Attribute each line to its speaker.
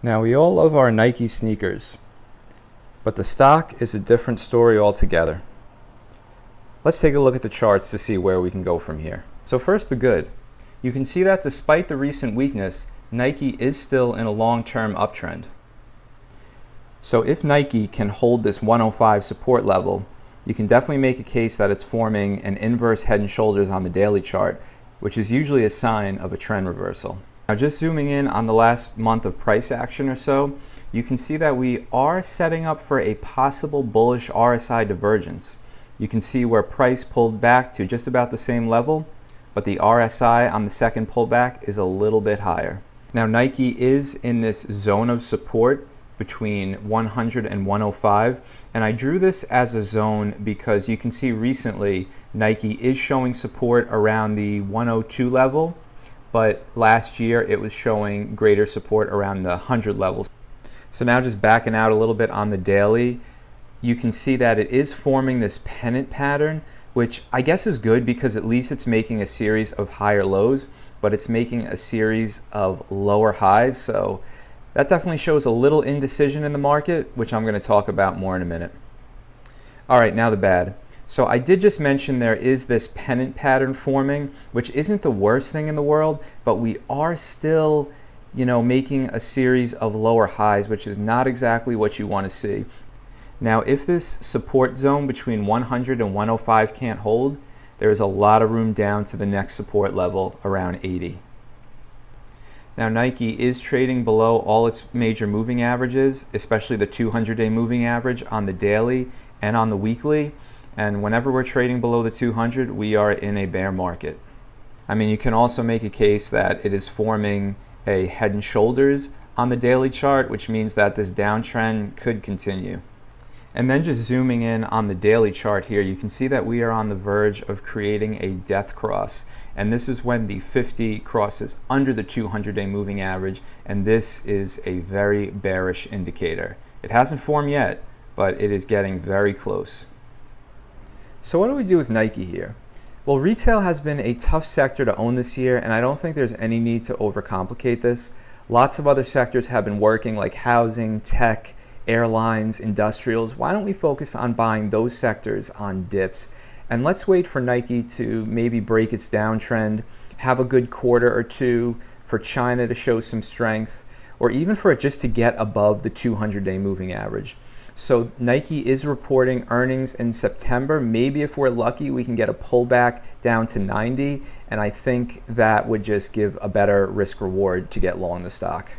Speaker 1: Now, we all love our Nike sneakers, but the stock is a different story altogether. Let's take a look at the charts to see where we can go from here. So first, the good. You can see that despite the recent weakness, Nike is still in a long-term uptrend. So if Nike can hold this 105 support level, you can definitely make a case that it's forming an inverse head and shoulders on the daily chart, which is usually a sign of a trend reversal. Now, just zooming in on the last month of price action or so, you can see that we are setting up for a possible bullish RSI divergence. You can see where price pulled back to just about the same level, but the RSI on the second pullback is a little bit higher. Now, Nike is in this zone of support between 100 and 105, and I drew this as a zone because you can see recently Nike is showing support around the 102 level, but last year it was showing greater support around the 100 levels. So now just backing out a little bit on the daily, you can see that it is forming this pennant pattern, which I guess is good because at least it's making a series of higher lows, but it's making a series of lower highs. So that definitely shows a little indecision in the market, which I'm going to talk about more in a minute. All right, now the bad. So I did just mention there is this pennant pattern forming, which isn't the worst thing in the world, but we are still, making a series of lower highs, which is not exactly what you want to see. Now, if this support zone between 100 and 105 can't hold, there is a lot of room down to the next support level around 80. Now, Nike is trading below all its major moving averages, especially the 200-day moving average on the daily and on the weekly. And whenever we're trading below the 200, we are in a bear market. I mean, you can also make a case that it is forming a head and shoulders on the daily chart, which means that this downtrend could continue. And then just zooming in on the daily chart here, you can see that we are on the verge of creating a death cross. And this is when the 50 crosses under the 200-day moving average, and this is a very bearish indicator. It hasn't formed yet, but it is getting very close. So what do we do with Nike here? Well, retail has been a tough sector to own this year, and I don't think there's any need to overcomplicate this. Lots of other sectors have been working, like housing, tech, airlines, industrials. Why don't we focus on buying those sectors on dips? And let's wait for Nike to maybe break its downtrend, have a good quarter or two, for China to show some strength, or even for it just to get above the 200-day moving average. So Nike is reporting earnings in September. Maybe if we're lucky, we can get a pullback down to 90, and I think that would just give a better risk reward to get long the stock.